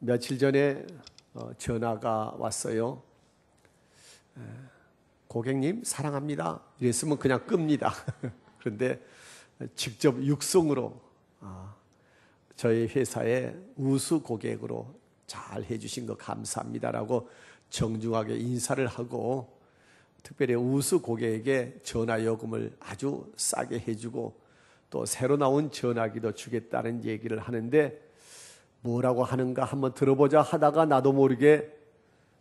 며칠 전에 전화가 왔어요. 고객님 사랑합니다. 이랬으면 그냥 끕니다. 그런데 직접 육성으로 저희 회사의 우수 고객으로 잘 해주신 거 감사합니다라고 정중하게 인사를 하고, 특별히 우수 고객에게 전화 요금을 아주 싸게 해주고 또 새로 나온 전화기도 주겠다는 얘기를 하는데, 뭐라고 하는가 한번 들어보자 하다가 나도 모르게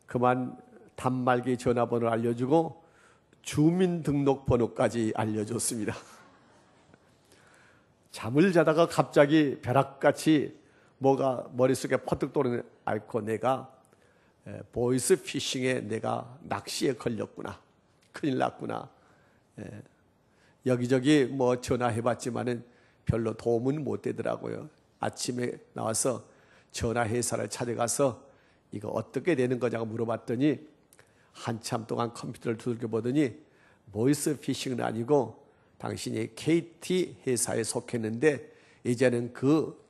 그만 단말기 전화번호를 알려주고 주민등록번호까지 알려줬습니다. 잠을 자다가 갑자기 벼락같이 뭐가 머릿속에 퍼뜩 도는 앓고, 내가 보이스 피싱에 내가 낚시에 걸렸구나, 큰일 났구나. 여기저기 뭐 전화해봤지만은 별로 도움은 못 되더라고요. 아침에 나와서 전화회사를 찾아가서 이거 어떻게 되는 거냐고 물어봤더니 한참 동안 컴퓨터를 두들겨 보더니 보이스 피싱은 아니고 당신이 KT 회사에 속했는데 이제는 그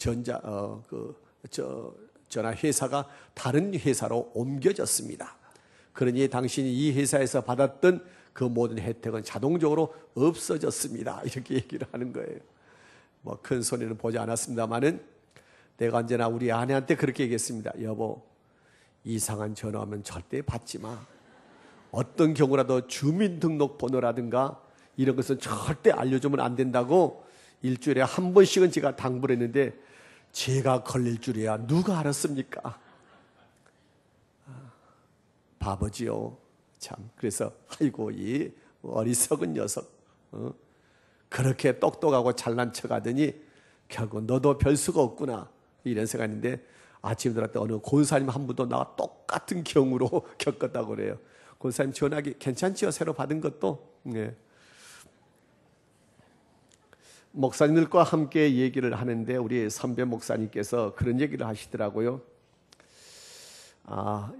전화 회사가 다른 회사로 옮겨졌습니다. 그러니 당신이 이 회사에서 받았던 그 모든 혜택은 자동적으로 없어졌습니다. 이렇게 얘기를 하는 거예요. 뭐 큰 손해는 보지 않았습니다만은 내가 언제나 우리 아내한테 그렇게 얘기했습니다. 여보, 이상한 전화 오면 절대 받지 마. 어떤 경우라도 주민등록번호라든가 이런 것은 절대 알려주면 안 된다고 일주일에 한 번씩은 제가 당부를 했는데, 제가 걸릴 줄이야 누가 알았습니까? 바보지요. 참. 그래서 아이고 이 어리석은 녀석, 그렇게 똑똑하고 잘난 척하더니 결국 너도 별 수가 없구나, 이런 생각인데, 아침에 들었더니 어느 권사님 한 분도 나와 똑같은 경우로 겪었다고 그래요. 권사님 전화기 괜찮지요? 새로 받은 것도. 네. 목사님들과 함께 얘기를 하는데 우리 선배 목사님께서 그런 얘기를 하시더라고요.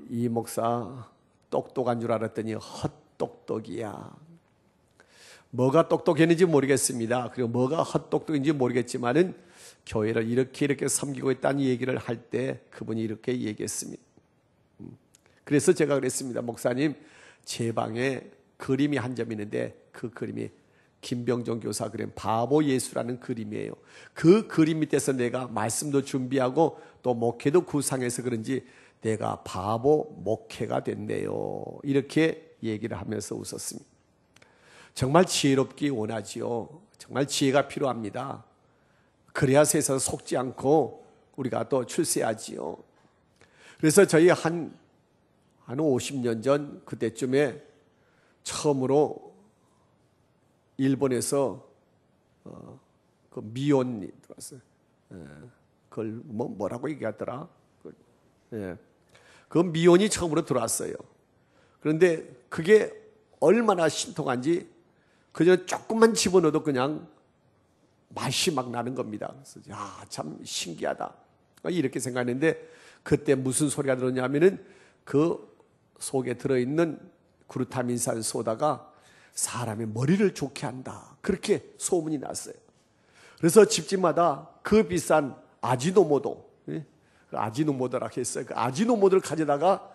이 목사 똑똑한 줄 알았더니 헛똑똑이야. 뭐가 똑똑했는지 모르겠습니다. 그리고 뭐가 헛똑똑인지 모르겠지만은 교회를 이렇게 섬기고 있다는 얘기를 할 때 그분이 이렇게 얘기했습니다. 그래서 제가 그랬습니다. 목사님, 제 방에 그림이 한 점 있는데 그 그림이 김병종 교사 그림 바보 예수라는 그림이에요. 그 그림 밑에서 내가 말씀도 준비하고 또 목회도 구상해서 그런지 내가 바보 목회가 됐네요. 이렇게 얘기를 하면서 웃었습니다. 정말 지혜롭기 원하지요. 정말 지혜가 필요합니다. 그래야 세상에 속지 않고 우리가 또 출세하지요. 그래서 저희 한 50년 전 그때쯤에 처음으로 일본에서 그 미혼이 들어왔어요. 그걸 뭐라고 얘기하더라? 그 미혼이 처음으로 들어왔어요. 그런데 그게 얼마나 신통한지 그저 조금만 집어넣어도 그냥 맛이 막 나는 겁니다. 그래서 참 신기하다 이렇게 생각했는데, 그때 무슨 소리가 들었냐면은 그 속에 들어있는 그루타민산 소다가 사람의 머리를 좋게 한다, 그렇게 소문이 났어요. 그래서 집집마다 그 비싼 아지노모도, 아지노모도라고 했어요. 그 아지노모도를 가져다가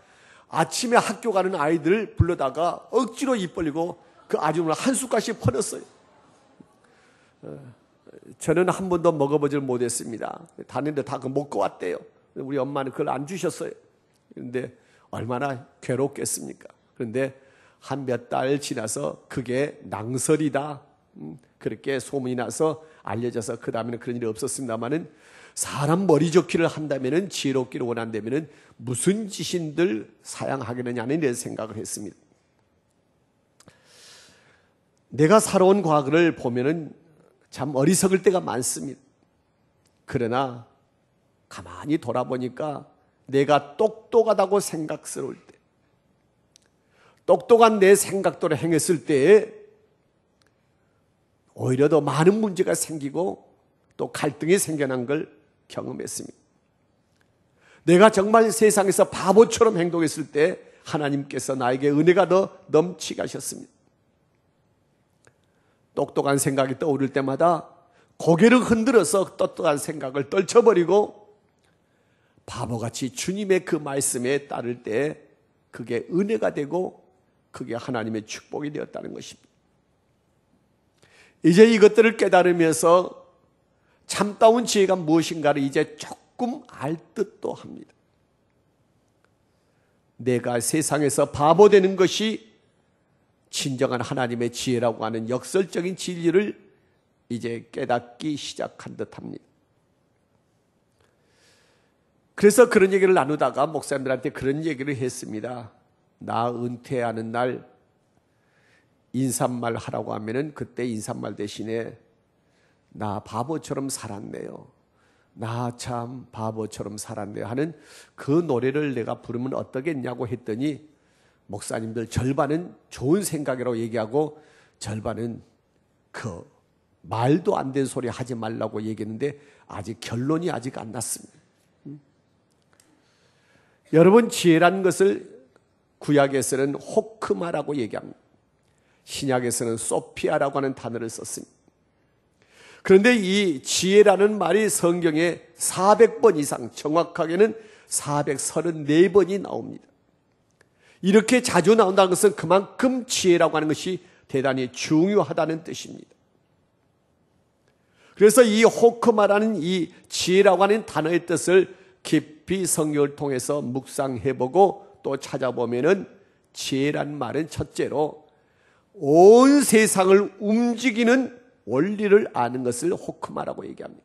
아침에 학교 가는 아이들을 불러다가 억지로 입 벌리고 그 아지노모를 한 숟갈씩 퍼냈어요. 저는 한 번도 먹어보질 못했습니다. 다른데 다 그거 먹고 왔대요. 우리 엄마는 그걸 안 주셨어요. 그런데 얼마나 괴롭겠습니까? 그런데 한 몇 달 지나서 그게 낭설이다, 그렇게 소문이 나서 알려져서 그 다음에는 그런 일이 없었습니다만은, 사람 머리 좋기를 한다면은, 지혜롭기를 원한다면은 무슨 지신들 사양하겠느냐는 이런 생각을 했습니다. 내가 살아온 과거를 보면은 참 어리석을 때가 많습니다. 그러나 가만히 돌아보니까 내가 똑똑하다고 생각스러울 때, 똑똑한 내 생각대로 행했을 때에 오히려 더 많은 문제가 생기고 또 갈등이 생겨난 걸 경험했습니다. 내가 정말 세상에서 바보처럼 행동했을 때 하나님께서 나에게 은혜가 더 넘치게 하셨습니다. 똑똑한 생각이 떠오를 때마다 고개를 흔들어서 똑똑한 생각을 떨쳐버리고 바보같이 주님의 그 말씀에 따를 때 그게 은혜가 되고 그게 하나님의 축복이 되었다는 것입니다. 이제 이것들을 깨달으면서 참다운 지혜가 무엇인가를 이제 조금 알 듯도 합니다. 내가 세상에서 바보 되는 것이 진정한 하나님의 지혜라고 하는 역설적인 진리를 이제 깨닫기 시작한 듯합니다. 그래서 그런 얘기를 나누다가 목사님들한테 그런 얘기를 했습니다. 나 은퇴하는 날 인사말 하라고 하면은 그때 인사말 대신에 나 바보처럼 살았네요. 나 참 바보처럼 살았네요 하는 그 노래를 내가 부르면 어떠겠냐고 했더니 목사님들 절반은 좋은 생각이라고 얘기하고 절반은 그 말도 안 되는 소리 하지 말라고 얘기했는데 아직 결론이 아직 안 났습니다. 여러분, 지혜라는 것을 구약에서는 호크마라고 얘기합니다. 신약에서는 소피아라고 하는 단어를 썼습니다. 그런데 이 지혜라는 말이 성경에 400번 이상, 정확하게는 434번이 나옵니다. 이렇게 자주 나온다는 것은 그만큼 지혜라고 하는 것이 대단히 중요하다는 뜻입니다. 그래서 이 호크마라는 이 지혜라고 하는 단어의 뜻을 깊이 성경을 통해서 묵상해보고 또 찾아보면은 지혜란 말은 첫째로 온 세상을 움직이는 원리를 아는 것을 호크마라고 얘기합니다.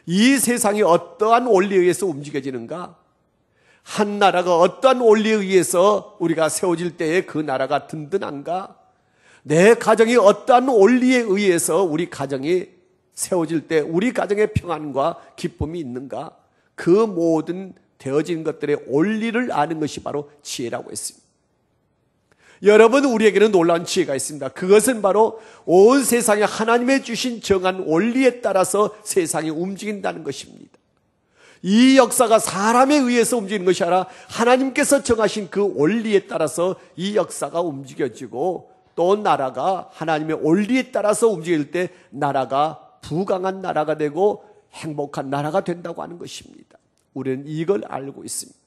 이 세상이 어떠한 원리에 의해서 움직여지는가? 한 나라가 어떠한 원리에 의해서 우리가 세워질 때에 그 나라가 든든한가? 내 가정이 어떠한 원리에 의해서 우리 가정이 세워질 때 우리 가정의 평안과 기쁨이 있는가? 그 모든 되어진 것들의 원리를 아는 것이 바로 지혜라고 했습니다. 여러분, 우리에게는 놀라운 지혜가 있습니다. 그것은 바로 온 세상에 하나님의 주신 정한 원리에 따라서 세상이 움직인다는 것입니다. 이 역사가 사람에 의해서 움직이는 것이 아니라 하나님께서 정하신 그 원리에 따라서 이 역사가 움직여지고 또 나라가 하나님의 원리에 따라서 움직일 때 나라가 부강한 나라가 되고 행복한 나라가 된다고 하는 것입니다. 우리는 이걸 알고 있습니다.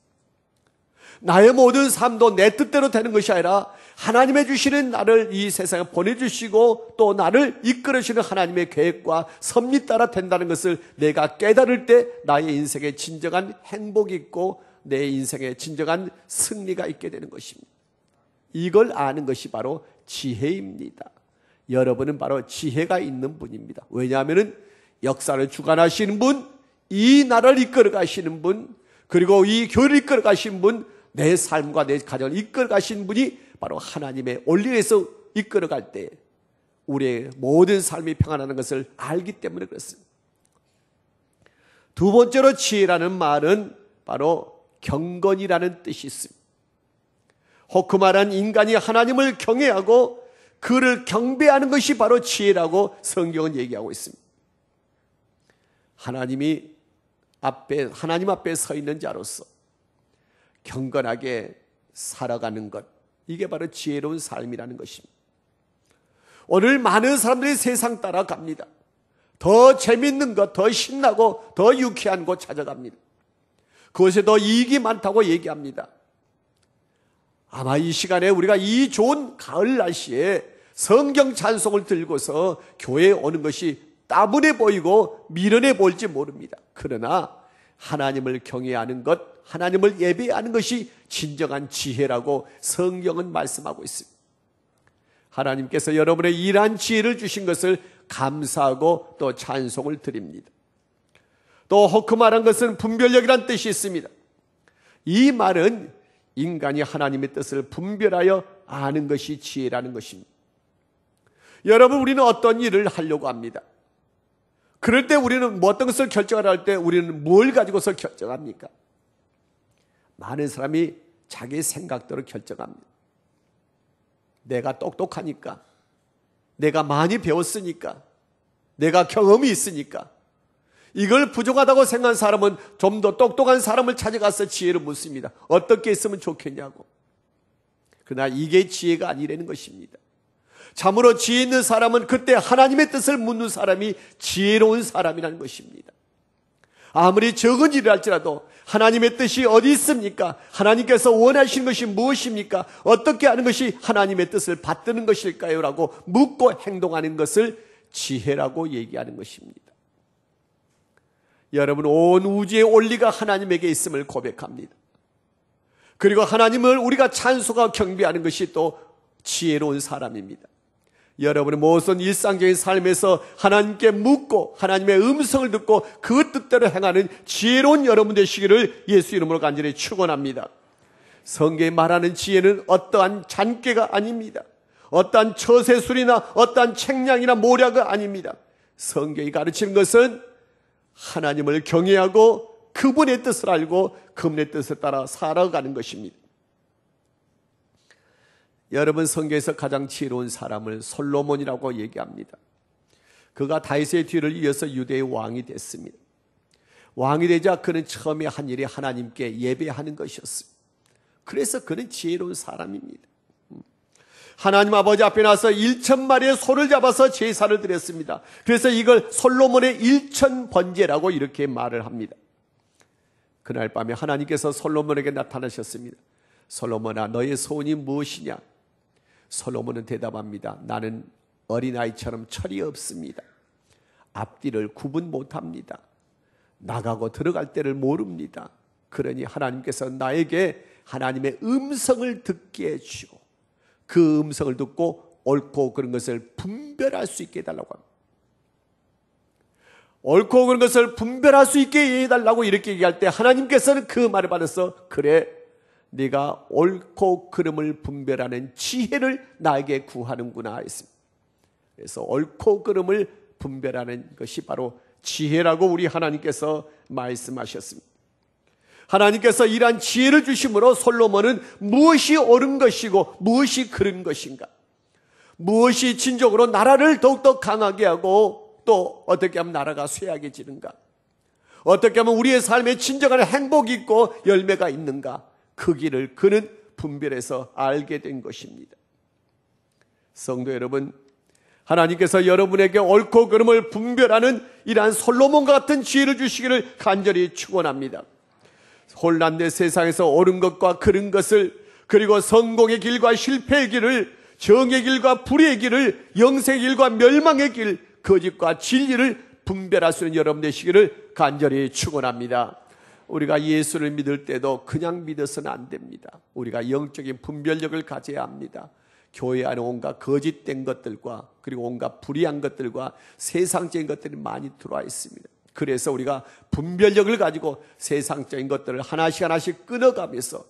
나의 모든 삶도 내 뜻대로 되는 것이 아니라 하나님의 주시는 나를 이 세상에 보내주시고 또 나를 이끌어주시는 하나님의 계획과 섭리 따라 된다는 것을 내가 깨달을 때 나의 인생에 진정한 행복이 있고 내 인생에 진정한 승리가 있게 되는 것입니다. 이걸 아는 것이 바로 지혜입니다. 여러분은 바로 지혜가 있는 분입니다. 왜냐하면 역사를 주관하시는 분, 이 나라를 이끌어 가시는 분, 그리고 이 교회를 이끌어 가신 분, 내 삶과 내 가정을 이끌어 가신 분이 바로 하나님의 원리에서 이끌어 갈 때 우리의 모든 삶이 평안하는 것을 알기 때문에 그렇습니다. 두 번째로 지혜라는 말은 바로 경건이라는 뜻이 있습니다. 호크마란 인간이 하나님을 경외하고 그를 경배하는 것이 바로 지혜라고 성경은 얘기하고 있습니다. 하나님 앞에 서 있는 자로서 경건하게 살아가는 것, 이게 바로 지혜로운 삶이라는 것입니다. 오늘 많은 사람들이 세상 따라갑니다. 더 재밌는 것, 더 신나고 더 유쾌한 곳 찾아갑니다. 그것에 더 이익이 많다고 얘기합니다. 아마 이 시간에 우리가 이 좋은 가을 날씨에 성경 찬송을 들고서 교회에 오는 것이 따분해 보이고 미련해 보일지 모릅니다. 그러나 하나님을 경외하는 것, 하나님을 예배하는 것이 진정한 지혜라고 성경은 말씀하고 있습니다. 하나님께서 여러분의 이러한 지혜를 주신 것을 감사하고 또 찬송을 드립니다. 또 호크마란 것은 분별력이란 뜻이 있습니다. 이 말은 인간이 하나님의 뜻을 분별하여 아는 것이 지혜라는 것입니다. 여러분, 우리는 어떤 일을 하려고 합니다. 그럴 때 우리는 어떤 것을 결정하려 할 때 우리는 뭘 가지고서 결정합니까? 많은 사람이 자기 생각대로 결정합니다. 내가 똑똑하니까, 내가 많이 배웠으니까, 내가 경험이 있으니까. 이걸 부족하다고 생각한 사람은 좀 더 똑똑한 사람을 찾아가서 지혜를 묻습니다. 어떻게 했으면 좋겠냐고. 그러나 이게 지혜가 아니라는 것입니다. 참으로 지혜 있는 사람은 그때 하나님의 뜻을 묻는 사람이 지혜로운 사람이라는 것입니다. 아무리 적은 일을 할지라도 하나님의 뜻이 어디 있습니까? 하나님께서 원하시는 것이 무엇입니까? 어떻게 하는 것이 하나님의 뜻을 받드는 것일까요? 라고 묻고 행동하는 것을 지혜라고 얘기하는 것입니다. 여러분, 온 우주의 원리가 하나님에게 있음을 고백합니다. 그리고 하나님을 우리가 찬송하고 경배하는 것이 또 지혜로운 사람입니다. 여러분의 모든 일상적인 삶에서 하나님께 묻고 하나님의 음성을 듣고 그 뜻대로 행하는 지혜로운 여러분 되시기를 예수 이름으로 간절히 축원합니다. 성경에 말하는 지혜는 어떠한 잔꾀가 아닙니다. 어떠한 처세술이나 어떠한 책량이나 모략이 아닙니다. 성경이 가르치는 것은 하나님을 경외하고 그분의 뜻을 알고 그분의 뜻에 따라 살아가는 것입니다. 여러분, 성경에서 가장 지혜로운 사람을 솔로몬이라고 얘기합니다. 그가 다윗의 뒤를 이어서 유대의 왕이 됐습니다. 왕이 되자 그는 처음에 한 일이 하나님께 예배하는 것이었습니다. 그래서 그는 지혜로운 사람입니다. 하나님 아버지 앞에 나서 1,000마리의 소를 잡아서 제사를 드렸습니다. 그래서 이걸 솔로몬의 1,000번제라고 이렇게 말을 합니다. 그날 밤에 하나님께서 솔로몬에게 나타나셨습니다. 솔로몬아, 너의 소원이 무엇이냐? 솔로몬은 대답합니다. 나는 어린아이처럼 철이 없습니다. 앞뒤를 구분 못합니다. 나가고 들어갈 때를 모릅니다. 그러니 하나님께서 나에게 하나님의 음성을 듣게 해주시고 그 음성을 듣고 옳고 그른 것을 분별할 수 있게 해달라고 합니다. 옳고 그른 것을 분별할 수 있게 해달라고 이렇게 얘기할 때 하나님께서는 그 말을 받아서 그래, 네가 옳고 그름을 분별하는 지혜를 나에게 구하는구나 했습니다. 그래서 옳고 그름을 분별하는 것이 바로 지혜라고 우리 하나님께서 말씀하셨습니다. 하나님께서 이러한 지혜를 주심으로 솔로몬은 무엇이 옳은 것이고 무엇이 그른 것인가, 무엇이 진정으로 나라를 더욱더 강하게 하고 또 어떻게 하면 나라가 쇠약해지는가, 어떻게 하면 우리의 삶에 진정한 행복이 있고 열매가 있는가, 그 길을 그는 분별해서 알게 된 것입니다. 성도 여러분, 하나님께서 여러분에게 옳고 그름을 분별하는 이러한 솔로몬과 같은 지혜를 주시기를 간절히 축원합니다. 혼란된 세상에서 옳은 것과 그른 것을, 그리고 성공의 길과 실패의 길을, 정의 길과 불의의 길을, 영생의 길과 멸망의 길, 거짓과 진리를 분별할 수 있는 여러분 되시기를 간절히 축원합니다. 우리가 예수를 믿을 때도 그냥 믿어서는 안 됩니다. 우리가 영적인 분별력을 가져야 합니다. 교회 안에 온갖 거짓된 것들과 그리고 온갖 불의한 것들과 세상적인 것들이 많이 들어와 있습니다. 그래서 우리가 분별력을 가지고 세상적인 것들을 하나씩 하나씩 끊어가면서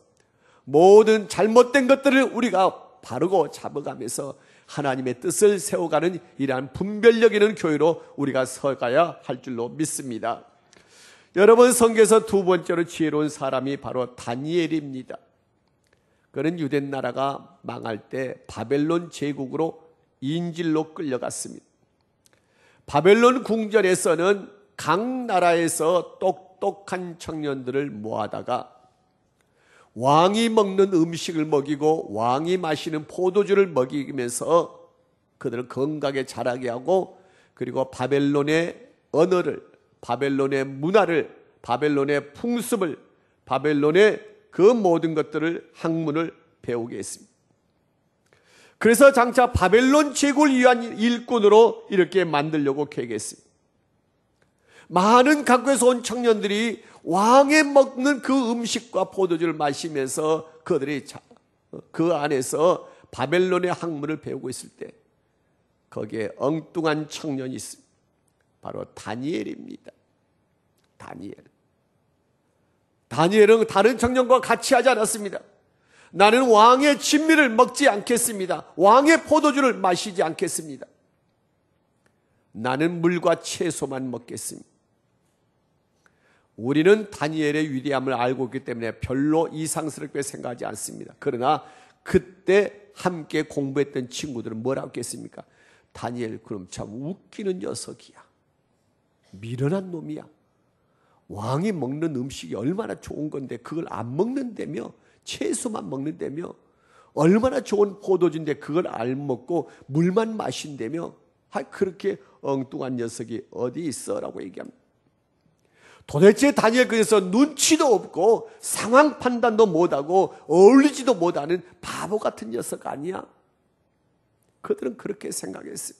모든 잘못된 것들을 우리가 바르고 잡아가면서 하나님의 뜻을 세워가는 이러한 분별력 있는 교회로 우리가 서가야 할 줄로 믿습니다. 여러분, 성경에서 두 번째로 지혜로운 사람이 바로 다니엘입니다. 그는 유대 나라가 망할 때 바벨론 제국으로 인질로 끌려갔습니다. 바벨론 궁전에서는 각 나라에서 똑똑한 청년들을 모아다가 왕이 먹는 음식을 먹이고 왕이 마시는 포도주를 먹이면서 그들을 건강하게 자라게 하고, 그리고 바벨론의 언어를, 바벨론의 문화를, 바벨론의 풍습을, 바벨론의 그 모든 것들을, 학문을 배우게 했습니다. 그래서 장차 바벨론 제국을 위한 일꾼으로 이렇게 만들려고 계획했습니다. 많은 각국에서 온 청년들이 왕이 먹는 그 음식과 포도주를 마시면서 그들이 그 안에서 바벨론의 학문을 배우고 있을 때 거기에 엉뚱한 청년이 있습니다. 바로 다니엘입니다. 다니엘은 다른 청년과 같이 하지 않았습니다. 나는 왕의 진미를 먹지 않겠습니다. 왕의 포도주를 마시지 않겠습니다. 나는 물과 채소만 먹겠습니다. 우리는 다니엘의 위대함을 알고 있기 때문에 별로 이상스럽게 생각하지 않습니다. 그러나 그때 함께 공부했던 친구들은 뭐라고 했겠습니까? 다니엘 그럼 참 웃기는 녀석이야. 미련한 놈이야. 왕이 먹는 음식이 얼마나 좋은 건데 그걸 안 먹는다며, 채소만 먹는다며, 얼마나 좋은 포도주인데 그걸 안 먹고 물만 마신다며, 그렇게 엉뚱한 녀석이 어디 있어? 라고 얘기합니다. 도대체 다니엘 그래서 눈치도 없고 상황 판단도 못하고 어울리지도 못하는 바보 같은 녀석 아니야? 그들은 그렇게 생각했어요.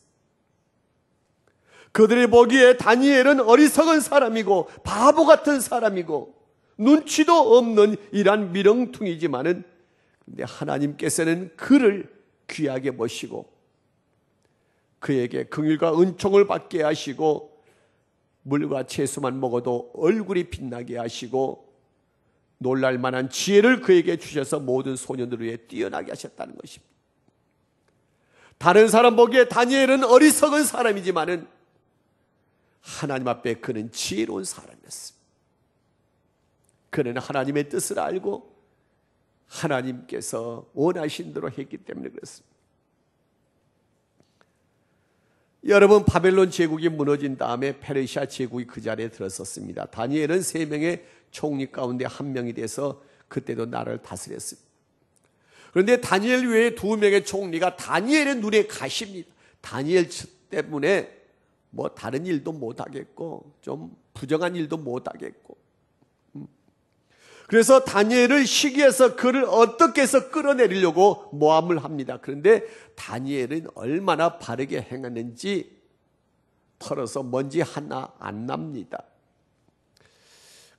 그들이 보기에 다니엘은 어리석은 사람이고 바보 같은 사람이고 눈치도 없는 이란 미렁퉁이지만은 근데 하나님께서는 그를 귀하게 보시고 그에게 긍휼과 은총을 받게 하시고 물과 채소만 먹어도 얼굴이 빛나게 하시고 놀랄만한 지혜를 그에게 주셔서 모든 소년들 위해 뛰어나게 하셨다는 것입니다. 다른 사람 보기에 다니엘은 어리석은 사람이지만은 하나님 앞에 그는 지혜로운 사람이었습니다. 그는 하나님의 뜻을 알고 하나님께서 원하신 대로 했기 때문에 그렇습니다. 여러분, 바벨론 제국이 무너진 다음에 페르시아 제국이 그 자리에 들어섰습니다. 다니엘은 3명의 총리 가운데 1명이 돼서 그때도 나라를 다스렸습니다. 그런데 다니엘 외에 2명의 총리가 다니엘의 눈에 가십니다. 다니엘 때문에 뭐 다른 일도 못하겠고 좀 부정한 일도 못하겠고 그래서 다니엘을 시기해서 그를 어떻게 해서 끌어내리려고 모함을 합니다. 그런데 다니엘은 얼마나 바르게 행했는지 털어서 먼지 하나 안 납니다.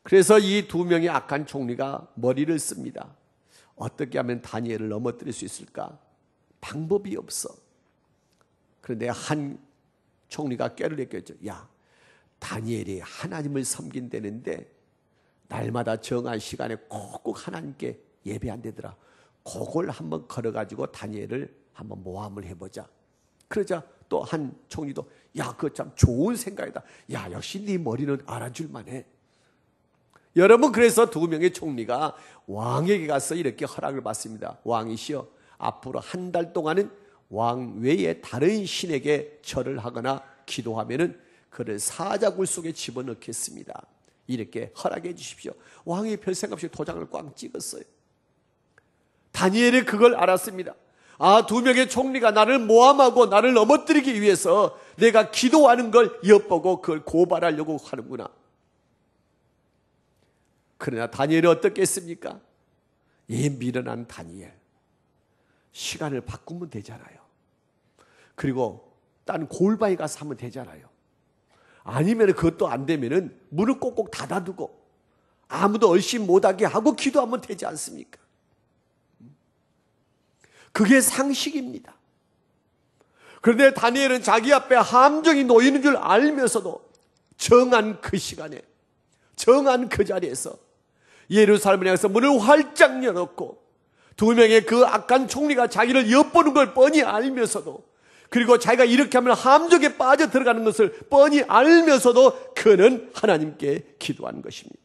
그래서 이 2명의 악한 총리가 머리를 씁니다. 어떻게 하면 다니엘을 넘어뜨릴 수 있을까? 방법이 없어. 그런데 한 총리가 꾀를 냈겠죠. 야, 다니엘이 하나님을 섬긴다는데 날마다 정한 시간에 꼭꼭 하나님께 예배한다더라. 그걸 한번 걸어가지고 다니엘을 한번 모함을 해보자. 그러자 또 한 총리도 야, 그거 참 좋은 생각이다. 야, 역시 네 머리는 알아줄만해. 여러분, 그래서 2명의 총리가 왕에게 가서 이렇게 허락을 받습니다. 왕이시여, 앞으로 1달 동안은 왕 외에 다른 신에게 절을 하거나 기도하면은 그를 사자굴 속에 집어넣겠습니다. 이렇게 허락해 주십시오. 왕이 별 생각 없이 도장을 꽝 찍었어요. 다니엘이 그걸 알았습니다. 아, 2명의 총리가 나를 모함하고 나를 넘어뜨리기 위해서 내가 기도하는 걸 엿보고 그걸 고발하려고 하는구나. 그러나 다니엘이 어떻게 했습니까? 이 미련한 다니엘, 시간을 바꾸면 되잖아요. 그리고 딴 골방에 가서 하면 되잖아요. 아니면 그것도 안 되면은 문을 꼭꼭 닫아두고 아무도 얼씬 못하게 하고 기도하면 되지 않습니까? 그게 상식입니다. 그런데 다니엘은 자기 앞에 함정이 놓이는 줄 알면서도 정한 그 시간에, 정한 그 자리에서 예루살렘에 가서 문을 활짝 열었고 2명의 그 악한 총리가 자기를 엿보는 걸 뻔히 알면서도, 그리고 자기가 이렇게 하면 함정에 빠져 들어가는 것을 뻔히 알면서도 그는 하나님께 기도한 것입니다.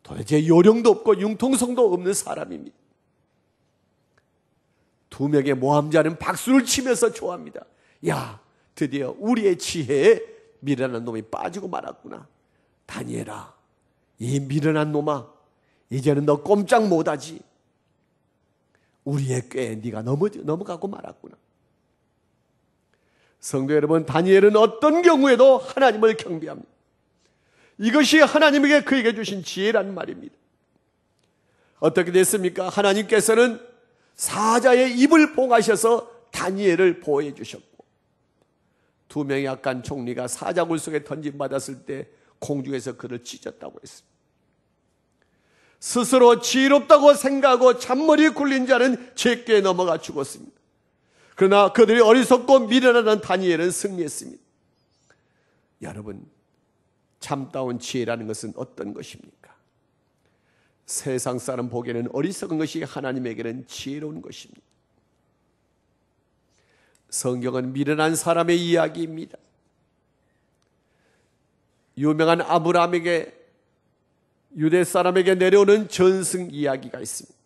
도대체 요령도 없고 융통성도 없는 사람입니다. 2명의 모함자는 박수를 치면서 좋아합니다. 야, 드디어 우리의 지혜에 미련한 놈이 빠지고 말았구나. 다니엘아, 이 미련한 놈아, 이제는 너 꼼짝 못하지. 우리의 꾀에 네가 넘어가고 말았구나. 성도 여러분, 다니엘은 어떤 경우에도 하나님을 경배합니다. 이것이 하나님에게 그에게 주신 지혜란 말입니다. 어떻게 됐습니까? 하나님께서는 사자의 입을 봉하셔서 다니엘을 보호해 주셨고, 2명의 악한 총리가 사자굴 속에 던짐받았을 때 공중에서 그를 찢었다고 했습니다. 스스로 지혜롭다고 생각하고 잔머리에 굴린 자는 제게 넘어가 죽었습니다. 그러나 그들이 어리석고 미련하던 다니엘은 승리했습니다. 여러분, 참다운 지혜라는 것은 어떤 것입니까? 세상 사람 보기에는 어리석은 것이 하나님에게는 지혜로운 것입니다. 성경은 미련한 사람의 이야기입니다. 유명한 아브라함에게, 유대 사람에게 내려오는 전승 이야기가 있습니다.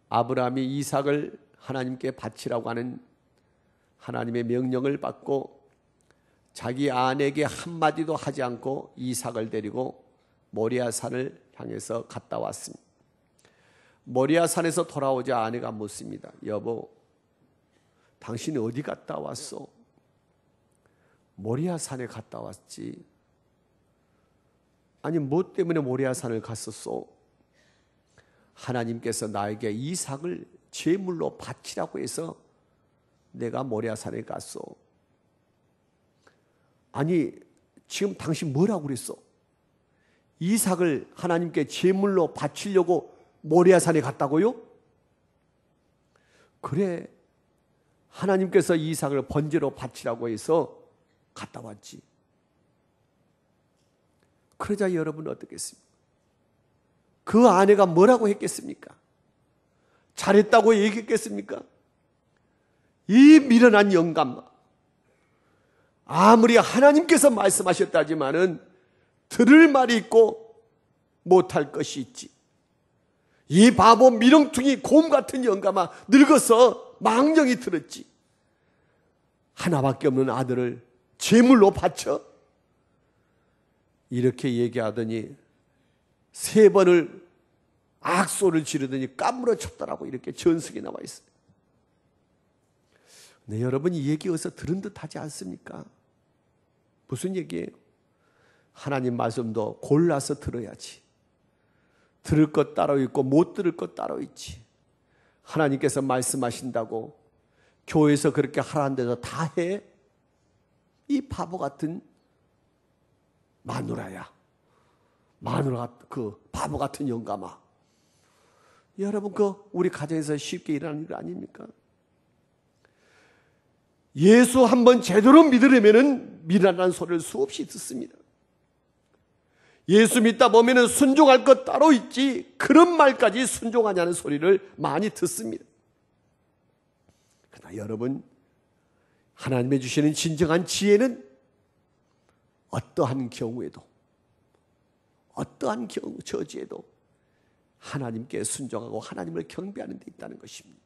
아브라함이 이삭을 하나님께 바치라고 하는 하나님의 명령을 받고 자기 아내에게 한마디도 하지 않고 이삭을 데리고 모리아 산을 향해서 갔다 왔습니다. 모리아 산에서 돌아오자 아내가 묻습니다. 여보, 당신이 어디 갔다 왔어? 모리아산에 갔다 왔지. 아니 뭐 때문에 모리아산을 갔었소? 하나님께서 나에게 이삭을 제물로 바치라고 해서 내가 모리아산에 갔소. 아니 지금 당신 뭐라고 그랬어? 이삭을 하나님께 제물로 바치려고 모리아산에 갔다고요? 그래, 하나님께서 이삭을 번제로 바치라고 해서 갔다 왔지. 그러자 여러분 어떻겠습니까? 그 아내가 뭐라고 했겠습니까? 잘했다고 얘기했겠습니까? 이 미련한 영감, 아무리 하나님께서 말씀하셨다지만은 들을 말이 있고 못할 것이 있지. 이 바보 미렁퉁이 곰 같은 영감아, 늙어서 망령이 들었지. 하나밖에 없는 아들을 제물로 바쳐? 이렇게 얘기하더니 3번을 악소를 지르더니 까무러쳤다라고 이렇게 전승이 나와 있어요. 네, 여러분 이 얘기 어디서 들은 듯 하지 않습니까? 무슨 얘기예요? 하나님 말씀도 골라서 들어야지. 들을 것 따로 있고 못 들을 것 따로 있지. 하나님께서 말씀하신다고 교회에서 그렇게 하라는 데서 다 해? 이 바보 같은 마누라야. 마누라 그 바보 같은 영감아. 여러분 그 우리 가정에서 쉽게 일어나는 일 아닙니까? 예수 한번 제대로 믿으려면 미련한 소리를 수없이 듣습니다. 예수 믿다 보면 순종할 것 따로 있지 그런 말까지 순종하냐는 소리를 많이 듣습니다. 그러나 여러분 하나님이 주시는 진정한 지혜는 어떠한 경우에도 어떠한 처지에도 하나님께 순종하고 하나님을 경배하는 데 있다는 것입니다.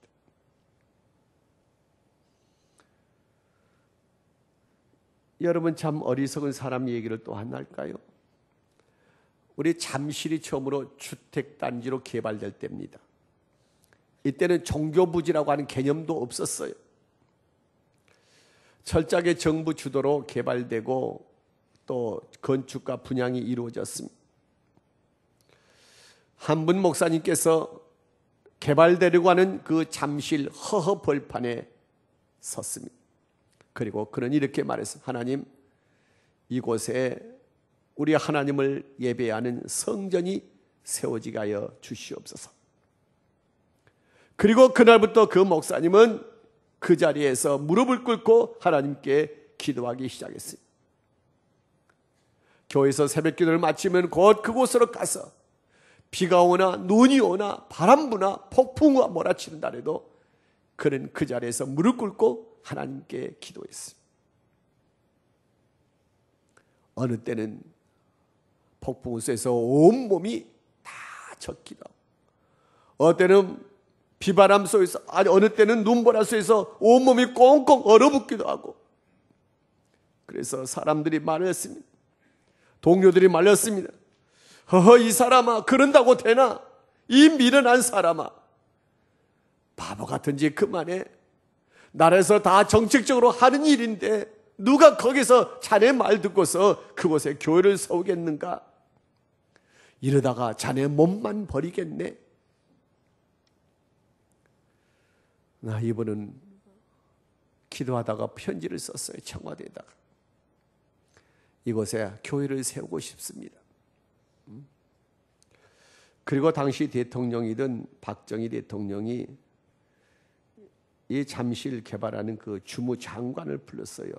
여러분 참 어리석은 사람 얘기를 또 하나 할까요? 우리 잠실이 처음으로 주택단지로 개발될 때입니다. 이때는 종교부지라고 하는 개념도 없었어요. 철저하게 정부 주도로 개발되고 또 건축과 분양이 이루어졌습니다. 한 분 목사님께서 개발되려고 하는 그 잠실 허허 벌판에 섰습니다. 그리고 그는 이렇게 말했습니다. 하나님, 이곳에 우리 하나님을 예배하는 성전이 세워지게 하여 주시옵소서. 그리고 그날부터 그 목사님은 그 자리에서 무릎을 꿇고 하나님께 기도하기 시작했습니다. 교회에서 새벽 기도를 마치면 곧 그곳으로 가서 비가 오나 눈이 오나 바람 부나 폭풍우가 몰아치는 날에도 그는 그 자리에서 무릎 꿇고 하나님께 기도했습니다. 어느 때는 폭풍우 속에서 온몸이 다 젖기도 하고 어느 때는 비바람 속에서 어느 때는 눈보라 속에서 온몸이 꽁꽁 얼어붙기도 하고 그래서 사람들이 말했습니다. 동료들이 말렸습니다. 허허 이 사람아 그런다고 되나? 이 미련한 사람아 바보 같은지 그만해. 나라에서 다 정책적으로 하는 일인데 누가 거기서 자네 말 듣고서 그곳에 교회를 세우겠는가? 이러다가 자네 몸만 버리겠네. 나 이분은 기도하다가 편지를 썼어요. 청와대에다가. 이곳에 교회를 세우고 싶습니다. 그리고 당시 대통령이던 박정희 대통령이 이 잠실 개발하는 그 주무장관을 불렀어요.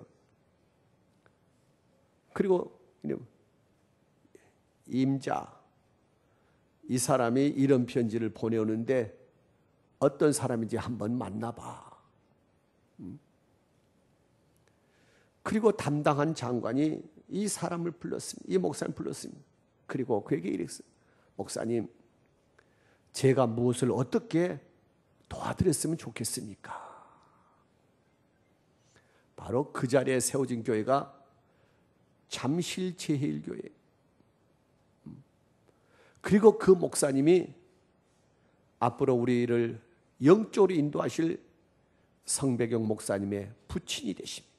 그리고 임자 이 사람이 이런 편지를 보내오는데 어떤 사람인지 한번 만나봐. 그리고 담당한 장관이 이 사람을 불렀습니다. 이 목사님 불렀습니다. 그리고 그에게 이랬어요. 목사님, 제가 무엇을 어떻게 도와드렸으면 좋겠습니까? 바로 그 자리에 세워진 교회가 잠실제일교회. 그리고 그 목사님이 앞으로 우리를 영적으로 인도하실 성배경 목사님의 부친이 되십니다.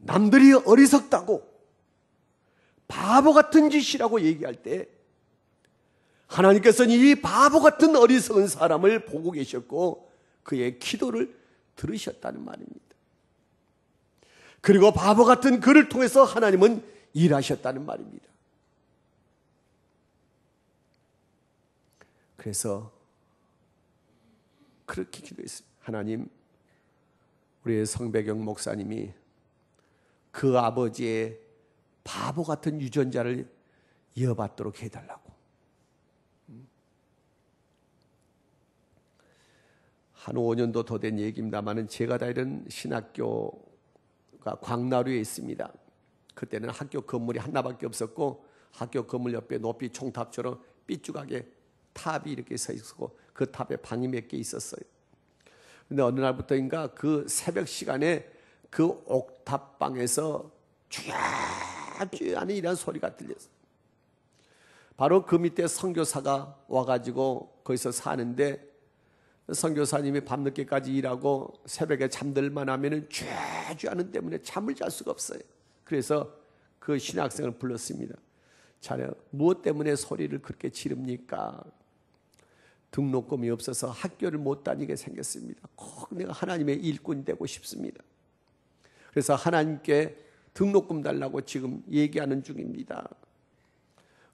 남들이 어리석다고 바보 같은 짓이라고 얘기할 때 하나님께서는 이 바보 같은 어리석은 사람을 보고 계셨고 그의 기도를 들으셨다는 말입니다. 그리고 바보 같은 그를 통해서 하나님은 일하셨다는 말입니다. 그래서 그렇게 기도했습니다. 하나님, 우리의 성배경 목사님이 그 아버지의 바보 같은 유전자를 이어받도록 해달라고. 한 5년도 더 된 얘기입니다만 제가 다니는 신학교가 광나루에 있습니다. 그때는 학교 건물이 하나밖에 없었고 학교 건물 옆에 높이 총탑처럼 삐죽하게 탑이 이렇게 서 있었고 그 탑에 방이 몇 개 있었어요. 근데 어느 날부터인가 그 새벽 시간에 그 옥탑방에서 쥐야쥐야하는 이런 소리가 들렸어요. 바로 그 밑에 선교사가 와가지고 거기서 사는데 선교사님이 밤늦게까지 일하고 새벽에 잠들만 하면은 쥐야쥐하는 때문에 잠을 잘 수가 없어요. 그래서 그 신학생을 불렀습니다. 자네 무엇 때문에 소리를 그렇게 지릅니까? 등록금이 없어서 학교를 못 다니게 생겼습니다. 꼭 내가 하나님의 일꾼이 되고 싶습니다. 그래서 하나님께 등록금 달라고 지금 얘기하는 중입니다.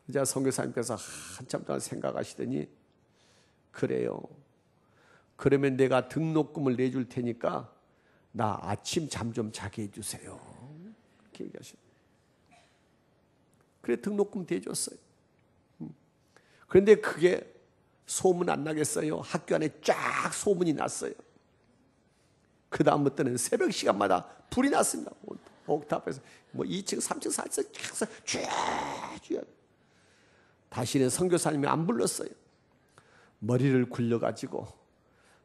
그러자 선교사님께서 한참 동안 생각하시더니 그래요. 그러면 내가 등록금을 내줄 테니까 나 아침 잠 좀 자게 해주세요. 이렇게 얘기하셨어요. 그래 등록금 대줬어요. 그런데 그게 소문 안 나겠어요? 학교 안에 쫙 소문이 났어요. 그 다음부터는 새벽 시간마다 불이 났습니다. 옥탑에서 뭐 2층, 3층, 4층 쫙 다시는 선교사님이 안 불렀어요. 머리를 굴려가지고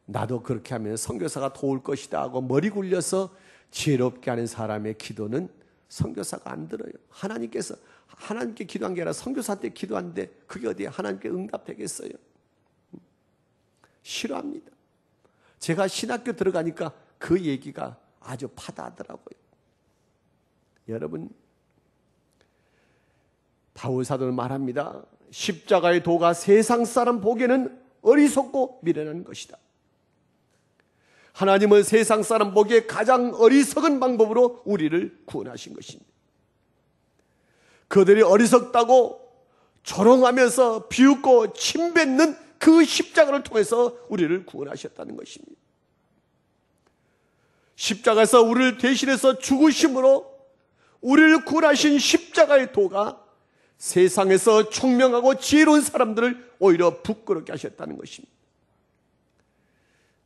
나도 그렇게 하면 선교사가 도울 것이다 하고 머리 굴려서 지혜롭게 하는 사람의 기도는 선교사가 안 들어요. 하나님께 기도한 게 아니라 선교사한테 기도하는데 그게 어디에 하나님께 응답되겠어요? 싫어합니다. 제가 신학교 들어가니까 그 얘기가 아주 파다하더라고요. 여러분, 바울 사도는 말합니다. 십자가의 도가 세상 사람 보기에는 어리석고 미련한 것이다. 하나님은 세상 사람 보기에 가장 어리석은 방법으로 우리를 구원하신 것입니다. 그들이 어리석다고 조롱하면서 비웃고 침뱉는 그 십자가를 통해서 우리를 구원하셨다는 것입니다. 십자가에서 우리를 대신해서 죽으심으로 우리를 구원하신 십자가의 도가 세상에서 총명하고 지혜로운 사람들을 오히려 부끄럽게 하셨다는 것입니다.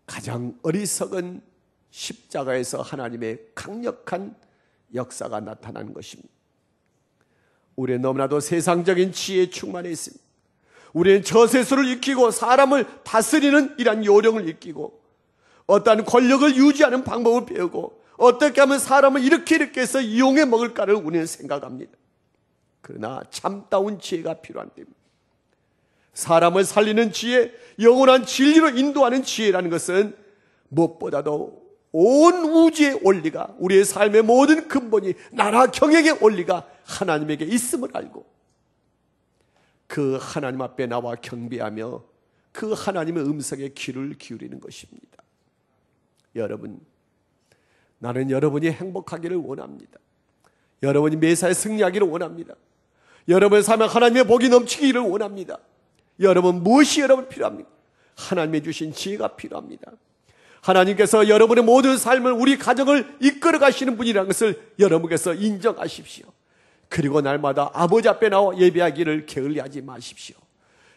가장 어리석은 십자가에서 하나님의 강력한 역사가 나타나는 것입니다. 우리는 너무나도 세상적인 지혜에 충만해 있습니다. 우리는 저세수를 익히고 사람을 다스리는 이러한 요령을 익히고 어떠한 권력을 유지하는 방법을 배우고 어떻게 하면 사람을 이렇게 해서 이용해 먹을까를 우리는 생각합니다. 그러나 참다운 지혜가 필요한 때입니다. 사람을 살리는 지혜, 영원한 진리로 인도하는 지혜라는 것은 무엇보다도 온 우주의 원리가, 우리의 삶의 모든 근본이, 나라 경영의 원리가 하나님에게 있음을 알고 그 하나님 앞에 나와 경배하며 그 하나님의 음성에 귀를 기울이는 것입니다. 여러분, 나는 여러분이 행복하기를 원합니다. 여러분이 매사에 승리하기를 원합니다. 여러분의 삶에 하나님의 복이 넘치기를 원합니다. 여러분, 무엇이 여러분 필요합니까? 하나님이 주신 지혜가 필요합니다. 하나님께서 여러분의 모든 삶을, 우리 가정을 이끌어 가시는 분이라는 것을 여러분께서 인정하십시오. 그리고 날마다 아버지 앞에 나와 예배하기를 게을리하지 마십시오.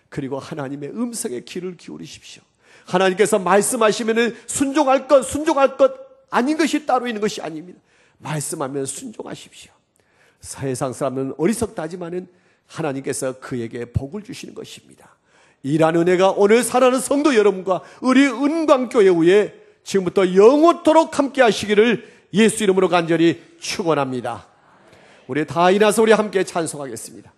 그리고 하나님의 음성에 귀를 기울이십시오. 하나님께서 말씀하시면 순종할 것 아닌 것이 따로 있는 것이 아닙니다. 말씀하면 순종하십시오. 세상 사람은 어리석다 하지만은 하나님께서 그에게 복을 주시는 것입니다. 이러한 은혜가 오늘 사랑하는 성도 여러분과 우리 은광교회 후에 지금부터 영원토록 함께 하시기를 예수 이름으로 간절히 축원합니다. 우리 다 일어나서 우리 함께 찬송하겠습니다.